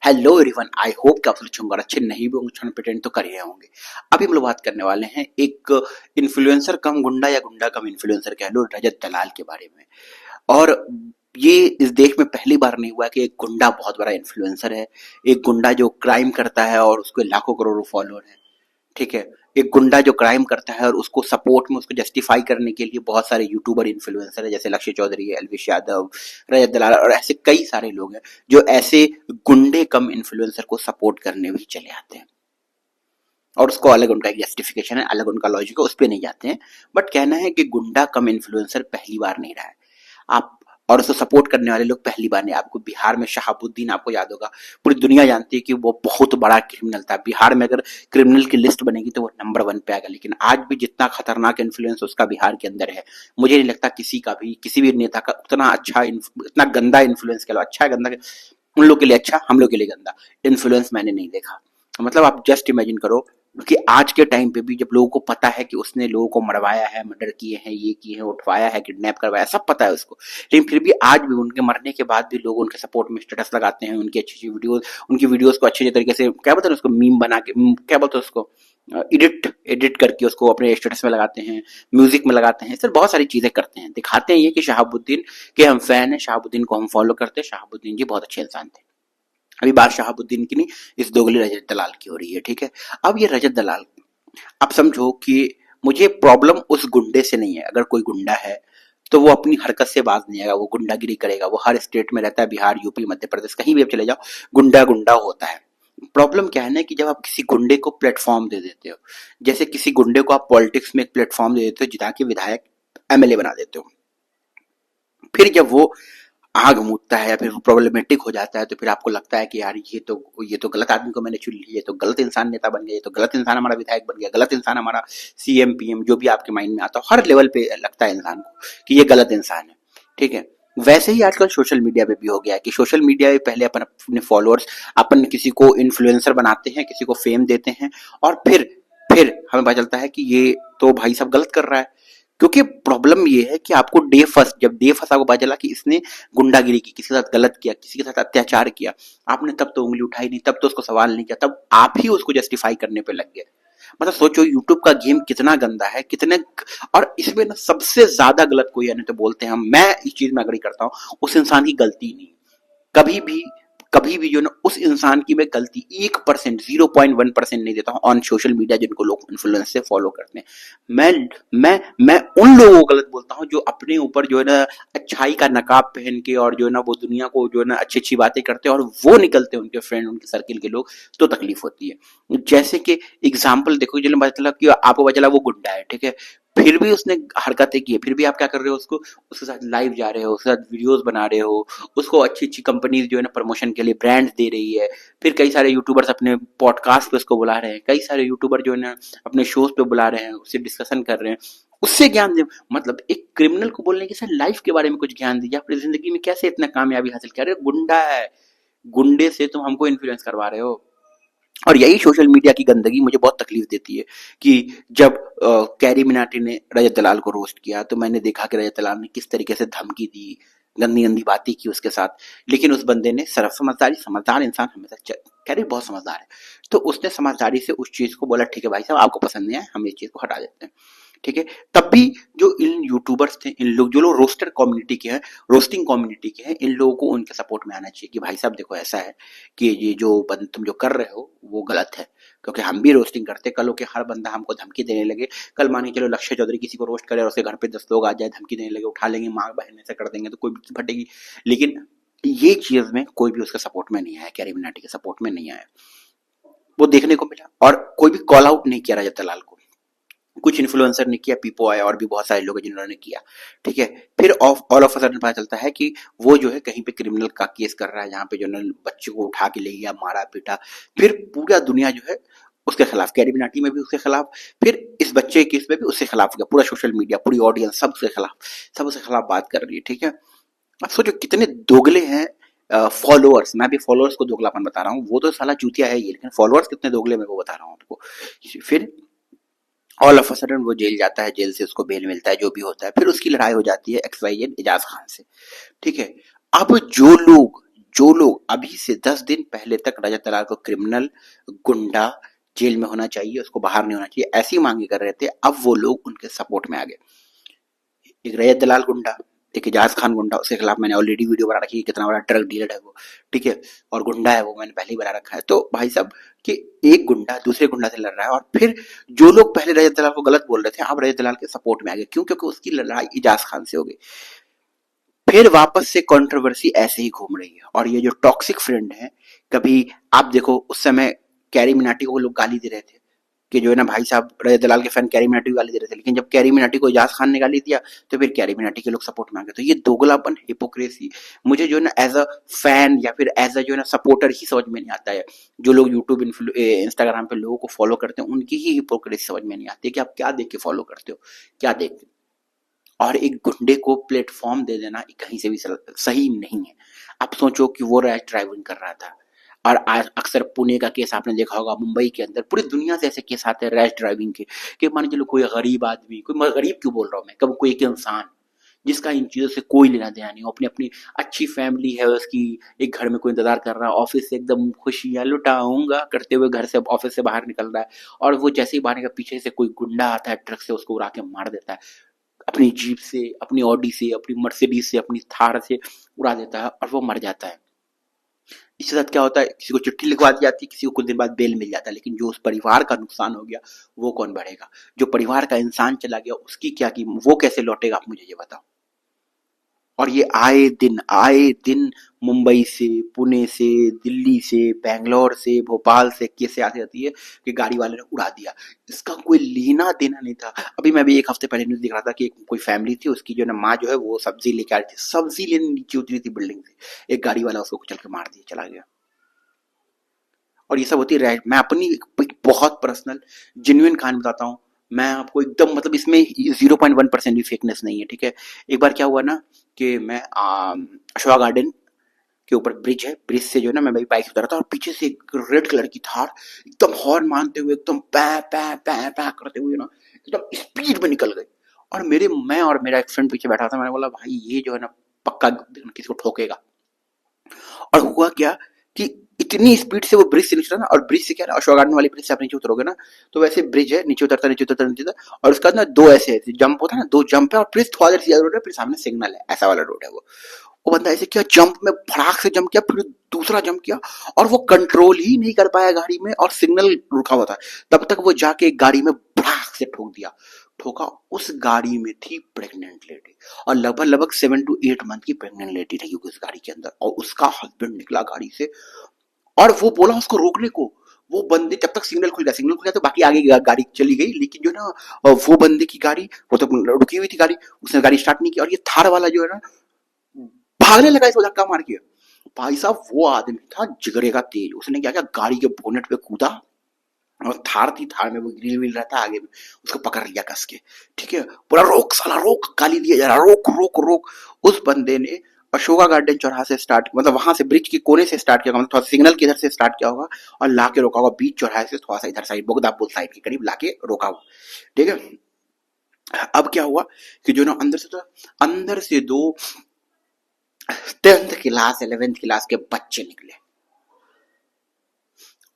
Hello everyone, I hope कि आप सब अच्छे होंगे और अच्छे नहीं भी होंगे, अच्छा प्रिटेंड तो कर ही रहे होंगे। अभी हम लोग बात करने वाले हैं एक इन्फ्लुएंसर कम गुंडा या गुंडा कम इन्फ्लुएंसर कह लो, रजत दलाल के बारे में। और ये इस देश में पहली बार नहीं हुआ कि एक गुंडा बहुत बड़ा इन्फ्लुएंसर है। एक गुंडा जो क्राइम करता है और उसके लाखों करोड़ों फॉलोअर है, ठीक है। एक गुंडा जो क्राइम करता है और उसको सपोर्ट में, उसको जस्टिफाई करने के लिए बहुत सारे यूट्यूबर इन्फ्लुएंसर है, जैसे लक्ष्य चौधरी है, एलविश यादव, रजत दलाल और ऐसे कई सारे लोग हैं जो ऐसे गुंडे कम इन्फ्लुएंसर को सपोर्ट करने भी चले आते हैं। और उसको अलग उनका एक जस्टिफिकेशन है, अलग उनका लॉजिक है, उस पर नहीं जाते हैं। बट कहना है कि गुंडा कम इन्फ्लुएंसर पहली बार नहीं रहा है। आप और उसको सपोर्ट करने वाले लोग पहली बार नहीं। आपको बिहार में शहाबुद्दीन, आपको याद होगा, पूरी दुनिया जानती है कि वो बहुत बड़ा क्रिमिनल था। बिहार में अगर क्रिमिनल की लिस्ट बनेगी तो वो नंबर 1 पे आएगा। लेकिन आज भी जितना खतरनाक इन्फ्लुएंस उसका बिहार के अंदर है, मुझे नहीं लगता किसी का भी, किसी भी नेता का उतना अच्छा, इतना गंदा इन्फ्लुएंस, कह लो अच्छा है गंदा, उन लोग के लिए अच्छा, हम लोग के लिए गंदा इन्फ्लुएंस मैंने नहीं देखा। मतलब आप जस्ट इमेजिन करो कि आज के टाइम पे भी जब लोगों को पता है कि उसने लोगों को मरवाया है, मर्डर किए हैं, ये किए हैं, उठवाया है, किडनैप करवाया, सब पता है उसको, लेकिन फिर भी आज भी उनके मरने के बाद भी लोग उनके सपोर्ट में स्टेटस लगाते हैं, उनकी अच्छी अच्छी वीडियोस, उनकी वीडियोस को अच्छे तरीके से, क्या बोलते हैं उसको, मीम बना के, क्या बोलते हैं उसको, एडिट एडिट करके उसको अपने स्टेटस में लगाते हैं, म्यूजिक में लगाते हैं, सर बहुत सारी चीजें करते हैं, दिखाते हैं ये कि शहाबुद्दीन के हम फैन हैं, शहाबुद्दीन को हम फॉलो करते हैं, शहाबुद्दीन जी बहुत अच्छे इंसान थे। अभी बात शहाबुद्दीन की नहीं, इस दोगली रजत दलाल की हो रही है, ठीक है। अब ये रजत दलाल, आप समझो कि मुझे प्रॉब्लम उस गुंडे से नहीं है। अगर कोई गुंडा है तो वो अपनी हरकत से बाज नहीं आएगा, वो गुंडागिरी करेगा, वो हर स्टेट में रहता है, बिहार, यूपी, मध्य प्रदेश, कहीं भी आप चले जाओ, गुंडा गुंडा होता है। प्रॉब्लम क्या है ना कि जब आप किसी गुंडे को प्लेटफॉर्म दे देते हो, जैसे किसी गुंडे को आप पॉलिटिक्स में एक प्लेटफॉर्म दे देते हो, जिता के विधायक, एमएलए बना देते हो, फिर जब वो आग मूतता है या फिर प्रॉब्लमेटिक हो जाता है तो फिर आपको लगता है कि यार ये तो गलत आदमी को मैंने चुन लिया, ये तो गलत इंसान नेता बन गया, ये तो गलत इंसान हमारा विधायक बन गया, गलत इंसान हमारा सीएम पीएम, जो भी आपके माइंड में आता हो, हर लेवल पे लगता है इंसान को कि ये गलत इंसान है, ठीक है। वैसे ही आजकल सोशल मीडिया पे भी हो गया है कि सोशल मीडिया पे पहले अपन अपने फॉलोअर्स, अपन किसी को इन्फ्लुएंसर बनाते हैं, किसी को फेम देते हैं, और फिर हमें पता चलता है कि ये तो भाई सब गलत कर रहा है। क्योंकि प्रॉब्लम ये है कि आपको जब डे फर्स्ट आपको पता चला कि इसने गुंडागिरी की, किसी के साथ गलत किया, किसी के साथ अत्याचार किया, आपने तब तो उंगली उठाई नहीं, तब तो उसको सवाल नहीं किया, तब आप ही उसको जस्टिफाई करने पे लग गए। मतलब सोचो यूट्यूब का गेम कितना गंदा है, कितने, और इसमें ना सबसे ज्यादा गलत कोई है नहीं तो बोलते हैं हम, मैं इस चीज में अग्री करता हूँ, उस इंसान की गलती नहीं। कभी भी, कभी भी जो है ना उस इंसान की मैं गलती 1%, 0.1% नहीं देता हूँ ऑन सोशल मीडिया, जिनको लोग इन्फ्लुएंस से फॉलो करते हैं। मैं उन लोगों को गलत बोलता हूँ जो अपने ऊपर जो है ना अच्छाई का नकाब पहन के, और जो है ना वो दुनिया को जो है ना अच्छी अच्छी बातें करते हैं और वो निकलते हैं उनके फ्रेंड, उनके सर्किल के लोग, तो तकलीफ होती है। जैसे कि एग्जाम्पल देखो, जिन्हें पता चला कि आपको पता चला वो गुंडा है, ठीक है, फिर भी उसने हरकतें की है, फिर भी आप क्या कर रहे हो, उसको, उसके साथ लाइव जा रहे हो, उसके साथ वीडियोस बना रहे हो, उसको अच्छी अच्छी कंपनीज जो है ना प्रमोशन के लिए ब्रांड्स दे रही है, फिर कई सारे यूट्यूबर्स अपने पॉडकास्ट पे उसको बुला रहे हैं, कई सारे यूट्यूबर जो है ना अपने शोज पे बुला रहे हैं, उससे डिस्कशन कर रहे हैं, उससे ज्ञान दे। मतलब एक क्रिमिनल को बोलने के सर लाइफ के बारे में कुछ ज्ञान दीजिए, अपनी जिंदगी में कैसे इतना कामयाबी हासिल कर रहे हो, गुंडा है, गुंडे से तुम हमको इन्फ्लुएंस करवा रहे हो। और यही सोशल मीडिया की गंदगी मुझे बहुत तकलीफ देती है कि जब कैरी मिनाटी ने रजत दलाल को रोस्ट किया तो मैंने देखा कि रजत दलाल ने किस तरीके से धमकी दी, गंदी गंदी बातें की उसके साथ, लेकिन उस बंदे ने सिर्फ समझदारी, समझदार इंसान हमेशा, कैरी बहुत समझदार है, तो उसने समझदारी से उस चीज को बोला, ठीक है भाई साहब आपको पसंद नहीं है, हम इस चीज को हटा देते हैं, ठीक है। तब भी जो इन यूट्यूबर्स थे, इन लोग जो लोग रोस्टर कम्युनिटी के हैं, रोस्टिंग कम्युनिटी के हैं, इन लोगों को उनके सपोर्ट में आना चाहिए कि भाई साहब देखो ऐसा है कि ये जो बंद तुम जो कर रहे हो वो गलत है, क्योंकि हम भी रोस्टिंग करते, कल हो के हर बंदा हमको धमकी देने लगे, कल मान के चलो लक्ष्य चौधरी किसी को रोस्ट करे और उसके घर पे 10 लोग आ जाए धमकी देने लगे, उठा लेंगे, माँ बहन ऐसे कर देंगे तो कोई भी फटेगी। लेकिन ये चीज में कोई भी उसके सपोर्ट में नहीं आया, कैरी मिनाटी के सपोर्ट में नहीं आया, वो देखने को मिला, और कोई भी कॉल आउट नहीं किया रजत दलाल को। कुछ इन्फ्लुएंसर ने किया, पीपो आया, और भी बहुत सारे लोग हैं जिन्होंने किया, ठीक है। फिर ऑल ऑफ अ सडन पता चलता है कि वो जो है कहीं पे क्रिमिनल का केस कर रहा है, जहाँ पे जो है बच्चे को उठा के ले गया, मारा पीटा, फिर पूरा दुनिया जो है उसके खिलाफ, कैरी मिनाटी में भी उसके खिलाफ, फिर इस बच्चे के केस में भी उसके खिलाफ गया, पूरा सोशल मीडिया, पूरी ऑडियंस सब उसके खिलाफ, सब उसके खिलाफ बात कर रही है, ठीक है। अब सोचो कितने दोगले हैं फॉलोअर्स, मैं भी फॉलोअर्स को दोगलापन बता रहा हूँ, वो तो साला चूतिया है ये, लेकिन फॉलोअर्स कितने दोगले में वो बता रहा हूँ आपको। फिर ऑल ऑफ अ सडन वो जेल जाता है, जेल से उसको बेल मिलता है, जो भी होता है, फिर उसकी लड़ाई हो जाती है XYZ एजाज खान से, ठीक है। अब जो लोग जो लोग अभी से 10 दिन पहले तक रजत दलाल को क्रिमिनल, गुंडा, जेल में होना चाहिए, उसको बाहर नहीं होना चाहिए, ऐसी मांगे कर रहे थे, अब वो लोग उनके सपोर्ट में आ गए। एक रजत दलाल गुंडा, एक एजाज खान गुंडा, उसके खिलाफ मैंने ऑलरेडी वीडियो बना रखी है, कितना बड़ा ड्रग डीलर है वो, ठीक है, और गुंडा है वो, मैंने पहले ही बना रखा है। तो भाई साहब कि एक गुंडा दूसरे गुंडा से लड़ रहा है, और फिर जो लोग पहले रजत दलाल को गलत बोल रहे थे, अब रजत दलाल के सपोर्ट में आ गए। क्यों? क्योंकि उसकी लड़ाई एजाज खान से हो गई। फिर वापस से कंट्रोवर्सी ऐसे ही घूम रही है। और ये जो टॉक्सिक फ्रेंड है, कभी आप देखो उस समय कैरी मिनाटी को लोग गाली दे रहे थे कि जो है ना भाई साहब, रजत दलाल के फैन कैरी मिनाटी को गाली दे रहे थे, लेकिन जब कैरी मिनाटी को एजाज खान ने गाली दिया तो फिर कैरी मिनाटी के लोग सपोर्ट में आ गए। तो ये दोगलापन, हिपोक्रेसी मुझे जो है ना एज अ फैन या फिर एज अ जो है ना सपोर्टर ही समझ में नहीं आता है। जो लोग यूट्यूब, इंस्टाग्राम पे लोगों को फॉलो करते हैं, उनकी ही हिपोक्रेसी समझ में नहीं आती है कि आप क्या देख के फॉलो करते हो, क्या देख के। और एक गुंडे को प्लेटफॉर्म दे देना कहीं से भी सही नहीं है। आप सोचो कि वो रैश ड्राइविंग कर रहा था, और अक्सर पुणे का केस आपने देखा होगा, मुंबई के अंदर पूरी दुनिया से ऐसे केस आते हैं रैश ड्राइविंग के, कि मान चलो कोई गरीब आदमी, कोई, मैं गरीब क्यों बोल रहा हूँ मैं, कब कोई एक इंसान जिसका इन चीजों से कोई लेना देना नहीं, अपनी अपनी अच्छी फैमिली है उसकी, एक घर में कोई इंतजार कर रहा है, ऑफिस से एकदम खुशियां लुटाऊंगा करते हुए घर से, ऑफिस से बाहर निकल रहा है, और वो जैसे ही बाहर निकल, पीछे से कोई गुंडा आता है, ट्रक से उसको उड़ा के मार देता है, अपनी जीप से, अपनी ऑडी से, अपनी मर्सिडीज से, अपनी थार से उड़ा देता है, और वो मर जाता है। इसके साथ क्या होता है, किसी को चिट्ठी लिखवा दी जाती है, किसी को कुछ दिन बाद बेल मिल जाता है, लेकिन जो उस परिवार का नुकसान हो गया वो कौन भरेगा? जो परिवार का इंसान चला गया उसकी क्या की, वो कैसे लौटेगा, आप मुझे ये बताओ। और ये आए दिन मुंबई से, पुणे से, दिल्ली से, बैंगलोर से, भोपाल से कैसे आती जाती है कि गाड़ी वाले ने उड़ा दिया, इसका कोई लेना देना नहीं था। अभी मैं भी एक हफ्ते पहले न्यूज देख रहा था कि कोई फैमिली थी, उसकी जो है ना माँ जो है वो सब्जी लेके आ रही थी, सब्जी लेने नीचे उतरी थी बिल्डिंग से, एक गाड़ी वाला उसको कुचल के मार दिया, चला गया। और ये सब होती है। मैं अपनी एक बहुत पर्सनल जेन्युइन कहानी बताता हूँ, मैं आपको एकदम, मतलब इसमें 0.1% भी फेकनेस नहीं है, ठीक है। एक बार क्या हुआ ना कि मैं अशोका गार्डन के ऊपर ब्रिज है, ब्रिज से जो है ना मैं मेरी बाइक से उतरा था, और पीछे से एक रेड कलर की थार एकदम हॉर्न मारते हुए, एकदम पै पै पै पै करते हुए ना एकदम स्पीड में निकल गई। और मैं और मेरा एक फ्रेंड पीछे बैठा था, मैंने बोला भाई ये जो है ना पक्का किसी को ठोकेगा। और हुआ क्या कि इतनी स्पीड से वो ब्रिज से नीचे उतरा ना, और ब्रिज से क्या ना, अशोक गार्डन वाली ब्रिज से आप नीचे उतरोगे ना, तो वैसे ब्रिज है, नीचे उतरता नीचे उतरता नीचे उतरता, और उसका ना दो ऐसे जंप होता है ना, दो जंप है, और ब्रिज थोड़ा देर सीधा रोड है, फिर सामने सिग्नल है, ऐसा वाला रोड है वो बंदा ऐसे किया, जंप में फड़ाक से जंप किया, फिर दूसरा जंप किया, और वो कंट्रोल ही नहीं कर पाया गाड़ी में, और सिग्नल रुका हुआ था, तब तक वो जाके एक गाड़ी में फड़ाक से ठोक दिया। ठोका, उस गाड़ी में थी प्रेग्नेंट लेडी, और लगभग लगभग 7 to 8 मंथ की प्रेग्नेंट लेडी रही होगी उस गाड़ी के अंदर, और उसका हस्बैंड निकला गाड़ी से, और वो बोला उसको रोकने को। वो बंदे, जब तक सिग्नल खुल गया तो बाकी आगे गाड़ी चली गई, लेकिन जो ना वो बंदे की गाड़ी, वो तो रुकी हुई थी गाड़ी, उसने गाड़ी स्टार्ट नहीं की, और ये थार वाला जो है ना भागने लगा इसको धक्का मार के। भाई साहब वो आदमी था जिगरे का तेज, उसने क्या किया, गाड़ी के बोनेट पे कूदा, और थार थी, थार में वो ग्रिल व्रिल रहता आगे में, उसको पकड़ लिया कस के, ठीक है, पूरा रोक साला रोक, गाली दिया जा रहा, रोक रोक रोक। उस बंदे ने अशोका गार्डन चौराहा से स्टार्ट, मतलब वहां से ब्रिज के कोने से स्टार्ट किया, मतलब थोड़ा सिग्नल के इधर से स्टार्ट किया होगा, और लाके रोका होगा बीच चौराहे से थोड़ा सा इधर साइड, बोगदापुर साइड के करीब लाके रोका हुआ, ठीक है। अब क्या हुआ कि जो ना अंदर से दो 10th क्लास 11th क्लास के बच्चे निकले,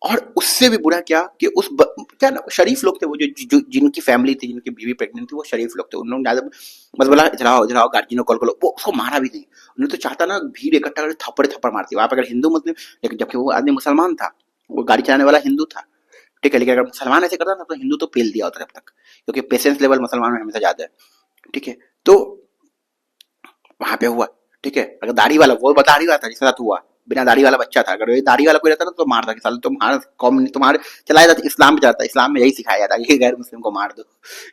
और उससे भी बुरा क्या कि क्या ना, शरीफ लोग थे वो, जो जिनकी फैमिली थी, जिनकी बीवी प्रेग्नेंट थी, वो शरीफ लोग थे, उन लोगों ने ज्यादा बस बोला चलाओ चलाओ, गार्जियन को कॉल करो, वो उसको मारा भी नहीं। उन्होंने तो चाहता ना भीड़ इकट्ठा कर थप्पड़ थप्पड़ मारती, वहां पर अगर हिंदू मुस्लिम, लेकिन जबकि वो आदमी मुसलमान था, वो गाड़ी चलाने वाला हिंदू था, ठीक है, लेकिन अगर मुसलमान ऐसे करता था तो हिंदू तो पेल दिया होता अब तक, क्योंकि पेशेंस लेवल मुसलमान में हमेशा ज्यादा है, ठीक है। तो वहां पे हुआ, ठीक है, अगर दाढ़ी वाला, वो दाढ़ी वाला था जिसके साथ हुआ, बिना दाढ़ी वाला बच्चा था, अगर ये दाढ़ी वाला कोई रहता ना तो मारता कि साल तुम्हारा कौम तुम्हारे चलाया जाता, इस्लाम में जाता, इस्लाम में यही सिखाया जाता है कि गैर मुस्लिम को मार दो,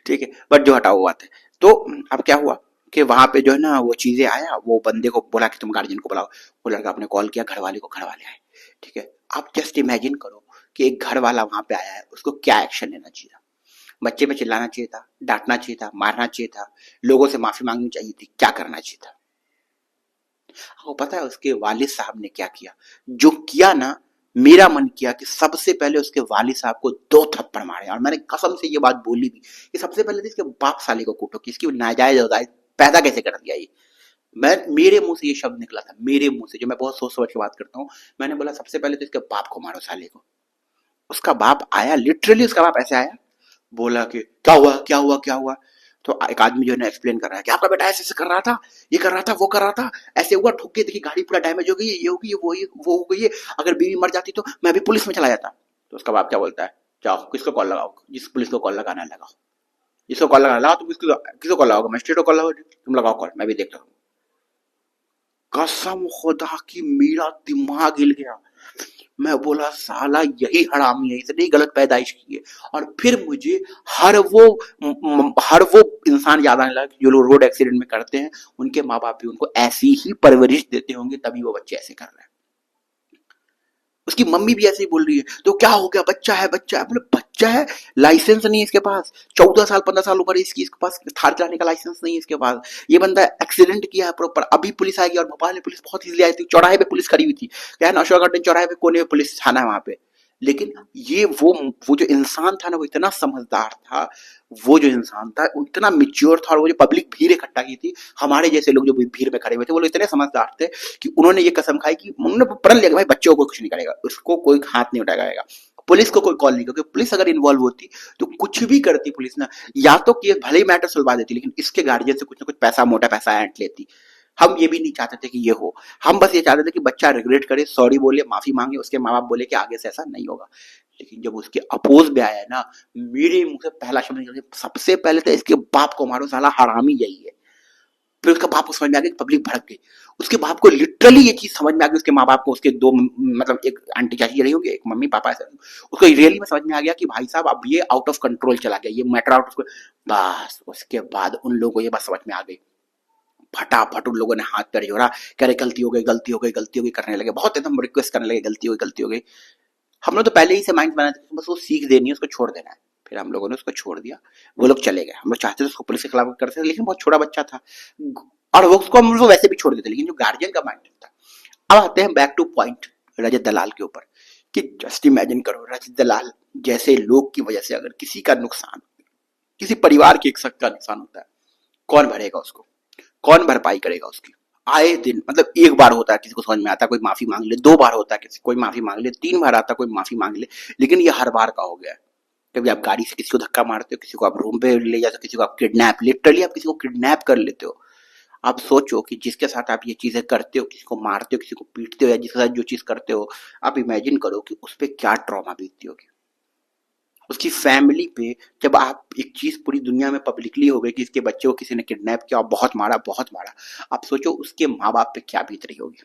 ठीक है, बट जो हटाओ बात है। तो अब क्या हुआ कि वहां पे जो है ना वो चीजें आया, वो बंदे को बोला कि तुम गार्जियन को बुलाओ, वो लड़का आपने कॉल किया, घर वाले को, घर वाले आए, ठीक है। आप जस्ट इमेजिन करो कि एक घर वाला वहां पे आया है, उसको क्या एक्शन लेना चाहिए था? बच्चे पे चिल्लाना चाहिए था, डांटना चाहिए था, मारना चाहिए था, लोगों से माफी मांगनी चाहिए थी, क्या करना चाहिए था? आपको पता है उसके वालिद साहब ने क्या किया? जो किया ना, मेरा मन किया कि सबसे पहले उसके वालिद साहब को 2 थप्पड़ मारे, और मैंने कसम से ये बात बोली भी कि सबसे पहले तो इसके बाप साले को कूटो कि इसकी नाजायज औलाद पैदा कैसे कर दिया ये, मैं मेरे मुंह से ये शब्द निकला था, मेरे मुंह से, जो मैं बहुत सोच समझ के बात करता हूँ। मैंने बोला सबसे पहले तो इसके बाप को मारो साले को। उसका बाप आया, लिटरली उसका बाप ऐसे आया, बोला कि क्या हुआ क्या हुआ क्या हुआ। तो एक आदमी जो है ना एक्सप्लेन कर रहा है कि आपका बेटा ऐसे ऐसे कर रहा था, ये कर रहा था, वो कर रहा था, ऐसे हुआ, ठोक के देखिए गाड़ी पूरा डैमेज हो गई, ये हो गई, वो हो गई है, अगर बीवी मर जाती तो मैं भी पुलिस में चला जाता। तो उसका बाप क्या बोलता है, जाओ किसको कॉल लगाओ, जिस पुलिस को कॉल लगाना है लगाओ, जिसको कॉल लगाना लगाओ, तुम किसको किसको कॉल लगाओगे, मजिस्ट्रेट को कॉल लगाओ, तुम लगाओ कॉल, मैं भी देखता हूँ। कसम खुदा की मेरा दिमाग हिल गया। मैं बोला साला यही हरामी है, इसने गलत पैदाइश की है। और फिर मुझे हर वो इंसान याद आने लगा जो लोग रोड एक्सीडेंट में करते हैं, उनके माँ बाप भी उनको ऐसी ही परवरिश देते होंगे, तभी वो बच्चे ऐसे कर रहे हैं। उसकी मम्मी भी ऐसे ही बोल रही है, तो क्या हो गया, बच्चा है, बच्चा है, बोले बच्चा है, लाइसेंस नहीं है इसके पास, 14 साल 15 साल उम्र है इसकी, इसके पास थार चलाने का लाइसेंस नहीं है इसके पास, ये बंदा एक्सीडेंट किया है प्रॉपर। अभी पुलिस आएगी, और भोपाल में पुलिस बहुत इजीली आई थी, चौराहे पे पुलिस खड़ी हुई थी, क्या है ना, अशोक गार्डन चौराहे पे कोने में पुलिस थाना है वहां पे। लेकिन ये वो जो इंसान था ना, वो इतना समझदार था, वो जो इंसान था वो इतना मिच्योर था, और वो जो पब्लिक भीड़ इकट्ठा की थी, हमारे जैसे लोग जो भीड़ में खड़े हुए थे, वो लोग इतने समझदार थे कि उन्होंने ये कसम खाई कि उन्होंने प्रण लिया कि भाई बच्चों को कुछ नहीं करेगा, उसको कोई हाथ नहीं उठाएगा, पुलिस को कोई कॉल नहीं, क्योंकि पुलिस अगर इन्वॉल्व होती तो कुछ भी करती पुलिस ना, या तो कि भले ही मैटर सुलझा देती, लेकिन इसके गार्जियन से कुछ ना कुछ पैसा, मोटा पैसा ऐंठ लेती। हम ये भी नहीं चाहते थे कि ये हो, हम बस ये चाहते थे कि बच्चा रिग्रेट करे, सॉरी बोले, माफी मांगे, उसके माँ बाप बोले कि आगे से ऐसा नहीं होगा। लेकिन जब उसके अपोज में आया ना, मेरे मुंह से पहला शब्द निकल गया, सबसे पहले तो इसके बाप को मारो, साला हरामी यही है। फिर उसका बाप को समझ में आ गया कि पब्लिक भड़क गई, उसके बाप को लिटरली ये चीज समझ में आ गई, उसके माँ बाप को, उसके दो मतलब एक आंटी चाची रही होंगी, एक मम्मी पापा ऐसे, उसको रियली में समझ में आ गया कि भाई साहब अब ये आउट ऑफ कंट्रोल चला गया, ये मैटर आउट उसको। बस उसके बाद उन लोगों को ये बात समझ में आ गई, फटाफट उन लोगों ने हाथ पैर जोड़ा, कह रहे गलती हो गई, गलती हो गई, गलती हो गई करने लगे, बहुत एकदम रिक्वेस्ट करने लगे, गलती हो गई, गलती हो गई। हम लोग तो पहले ही से माइंड बना था, बस वो सीख देनी है, उसको छोड़ देना है। फिर हम लोगों ने उसको छोड़ दिया, वो लोग चले गए। हम लोग चाहते थे उसको पुलिस के खिलाफ करते थे, लेकिन बहुत छोटा बच्चा था, और वो उसको हम लोग वैसे भी छोड़ देते, लेकिन जो गार्जियन का माइंड था। अब आते हैं बैक टू पॉइंट, रजत दलाल के ऊपर, कि जस्ट इमेजिन करो, रजत दलाल जैसे लोग की वजह से अगर किसी का नुकसान, किसी परिवार के एक शख्स का नुकसान होता है, कौन भरेगा उसको, कौन भरपाई करेगा उसकी। आए दिन, मतलब एक बार होता है किसी को समझ में आता है, कोई माफी मांग ले, दो बार होता है किसी कोई माफी मांग ले, तीन बार आता है कोई माफी मांग ले, लेकिन ये हर बार का हो गया है। कभी आप गाड़ी से किसी को धक्का मारते हो, किसी को आप रूम पे ले जाते हो, किसी को आप किडनैप, लिटरली आप किसी को किडनैप कर लेते हो। आप सोचो कि जिसके साथ आप ये चीजें करते हो, किसी को मारते हो, किसी को पीटते हो, या जिसके साथ जो चीज करते हो, आप इमेजिन करो कि उस पर क्या ट्रॉमा बीतती होगी, उसकी फैमिली पे। जब आप एक चीज पूरी दुनिया में पब्लिकली हो गई कि इसके बच्चे को किसी ने किडनैप किया और बहुत मारा, बहुत मारा, आप सोचो उसके माँ बाप पे क्या बीत रही होगी।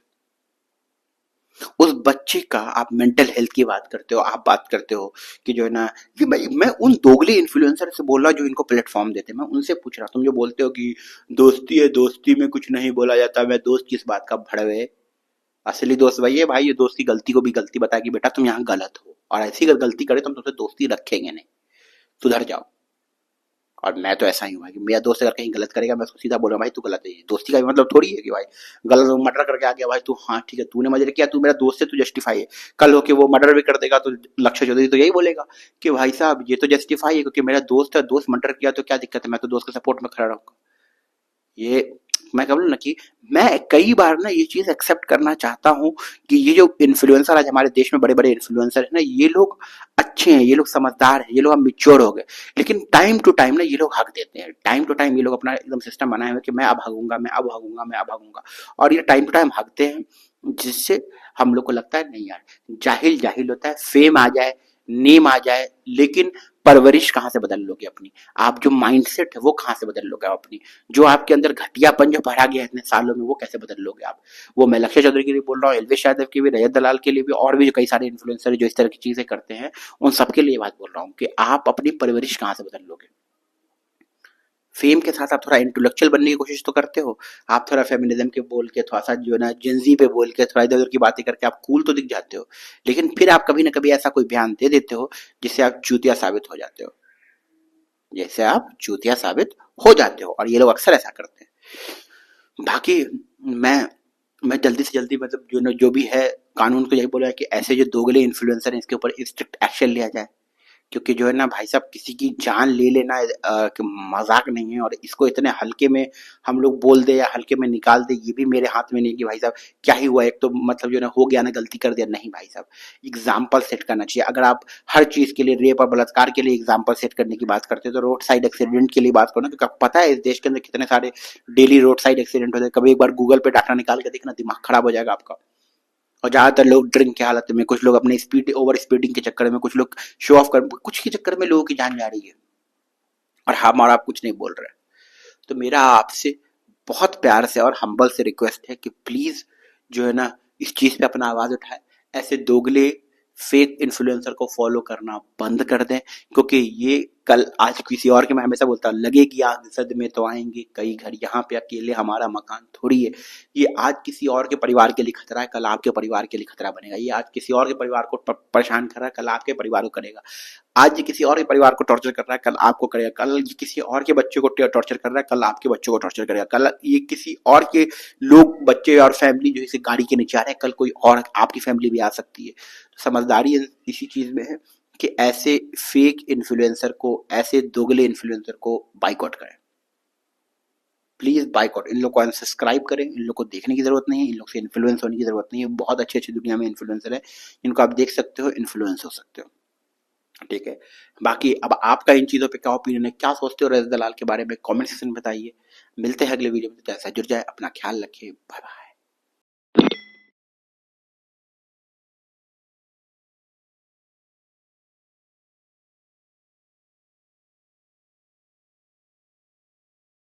उस बच्चे का आप मेंटल हेल्थ की बात करते हो, आप बात करते हो कि जो है ना, कि भाई मैं उन दोगले इन्फ्लुएंसर से बोल रहा जो इनको प्लेटफॉर्म देते, मैं उनसे पूछ रहा, तुम जो बोलते हो कि दोस्ती है, दोस्ती में कुछ नहीं बोला जाता, मैं दोस्त किस बात का भड़वे, असली दोस्त वही है भाई, ये दोस्त की गलती को भी गलती बता कि बेटा तुम यहाँ गलत हो, और ऐसी अगर गलती करे तो हम तुमसे दोस्ती रखेंगे नहीं, सुधर जाओ। और मैं तो ऐसा ही हूँ भाई कि मेरा दोस्त अगर कहीं गलत करेगा, मैं उसको सीधा बोलूंगा भाई तू गलत है। दोस्ती का भी मतलब थोड़ी है कि भाई गलत मर्डर करके आ गया, भाई तू, हाँ ठीक है तूने मर्डर किया, तू मेरा दोस्त है, तू जस्टिफाई है। कल हो के वो मर्डर भी कर देगा तो लक्ष्य चौधरी तो यही बोलेगा कि भाई साहब ये तो जस्टिफाई है, क्योंकि मेरा दोस्त है, दोस्त मर्डर किया तो क्या दिक्कत है, मैं तो दोस्त के सपोर्ट में खड़ा रहूंगा। ये मैं कह बोलूँ ना कि मैं कई बार ना ये चीज एक्सेप्ट करना चाहता हूँ कि ये जो इन्फ्लुएंसर आज हमारे देश में बड़े बड़े इन्फ्लुएंसर है ना, ये लोग अच्छे हैं, ये लोग समझदार हैं, ये लोग अब मिच्योर हो गए। लेकिन टाइम टू टाइम ना ये लोग हक देते हैं, टाइम टू टाइम ये लोग अपना एकदम सिस्टम बनाए हुए कि मैं अब हगूंगा, मैं अब हगूंगा, मैं अब हगूंगा, और ये टाइम टू टाइम हकते हैं, जिससे हम लोग को लगता है नहीं यार, जाहिल जाहिल होता है, फेम आ जाए, नेम आ जाए, लेकिन परवरिश कहाँ से बदल लोगे अपनी, आप जो माइंडसेट है वो कहाँ से बदल लोगे आप अपनी, जो आपके अंदर घटियापन जो भरा गया है इतने सालों में, वो कैसे बदल लोगे आप। वो मैं लक्ष्य चौधरी के लिए बोल रहा हूँ, एलवेश यादव के भी, रजत दलाल के लिए भी, और भी जो कई सारे इन्फ्लुएंसर जो इस तरह की चीजें करते हैं, उन सबके लिए बात बोल रहा हूँ कि आप अपनी परवरिश कहाँ से बदल लोगे। फेम के साथ आप थोड़ा इंटेलेक्चुअल बनने की कोशिश तो करते हो, आप थोड़ा फेमिनिज्म के बोल के, थोड़ा सा जो है ना जेंजी पे बोल के, थोड़ा इधर उधर की बातें करके आप कूल तो दिख जाते हो, लेकिन फिर आप कभी ना कभी ऐसा कोई बयान दे देते हो जिससे आप चूतिया साबित हो जाते हो, जैसे आप चूतिया साबित हो जाते हो, और ये लोग अक्सर ऐसा करते हैं। बाकी मैं मैं जल्दी से जल्दी, मतलब जो भी है, कानून को यही बोला है कि ऐसे जो दोगले इन्फ्लुएंसर हैं इसके ऊपर स्ट्रिक्ट एक्शन लिया जाए, क्योंकि जो है ना भाई साहब, किसी की जान ले लेना कि मजाक नहीं है, और इसको इतने हल्के में हम लोग बोल दे या हल्के में निकाल दे, ये भी मेरे हाथ में नहीं कि भाई साहब क्या ही हुआ, एक तो मतलब जो है ना हो गया ना, गलती कर दिया, नहीं भाई साहब। एग्जाम्पल सेट करना चाहिए। अगर आप हर चीज के लिए, रेप और बलात्कार के लिए एग्जाम्पल सेट करने की बात करते हैं, तो रोड साइड एक्सीडेंट के लिए बात करो ना, क्योंकि आपको पता है इस देश के अंदर कितने सारे डेली रोड साइड एक्सीडेंट होते हैं। कभी एक बार गूगल पे डाटा निकाल के देखना, दिमाग खराब हो जाएगा आपका। और ज्यादातर लोग ड्रिंक के हालत में, कुछ लोग अपने स्पीड ओवर स्पीडिंग के चक्कर में, कुछ लोग शो ऑफ कर, कुछ के चक्कर में लोगों की जान जा रही है, और हम और आप कुछ नहीं बोल रहे। तो मेरा आपसे बहुत प्यार से और हम्बल से रिक्वेस्ट है कि प्लीज जो है ना, इस चीज पे अपना आवाज उठाए। ऐसे दोगले फेक इन्फ्लुएंसर को फॉलो करना बंद कर दें, क्योंकि ये कल आज किसी और के, मैं हमेशा बोलता हूँ, लगेगी आग जद में तो आएंगे कई घर, यहाँ पे अकेले हमारा मकान थोड़ी है। ये आज किसी और के परिवार के लिए खतरा है, कल आपके परिवार के लिए खतरा बनेगा। ये आज किसी और के परिवार को परेशान कर रहा है, कल आपके परिवार को करेगा। आज ये किसी और के परिवार को टॉर्चर कर रहा है, कल आपको करेगा। कल ये किसी और के बच्चे को टॉर्चर कर रहा है, कल आपके बच्चों को टॉर्चर करेगा। कल ये किसी और के लोग, बच्चे और फैमिली जो इसे गाड़ी के नीचे आ रहे हैं, कल कोई और आपकी फैमिली भी आ सकती है। तो समझदारी इसी चीज में है कि ऐसे फेक इन्फ्लुएंसर को, ऐसे दोगले इन्फ्लुएंसर को बाइकआउट करें। प्लीज बाइकआउट, इन लोग को अनसब्सक्राइब करें, इन लोग को देखने की जरूरत नहीं है, इन लोग से इन्फ्लुएंस होने की जरूरत नहीं है। बहुत अच्छे अच्छे दुनिया में इन्फ्लुएंसर है, इनको आप देख सकते हो, इन्फ्लुएंस हो सकते हो। ठीक है। बाकी अब आपका इन चीजों पे क्या ओपिनियन है, क्या सोचते हो रजत दलाल के बारे में, कमेंट सेक्शन में बताइए। मिलते हैं अगले वीडियो में, तो ऐसा जुड़ जाए। अपना ख्याल रखिए। Bye bye.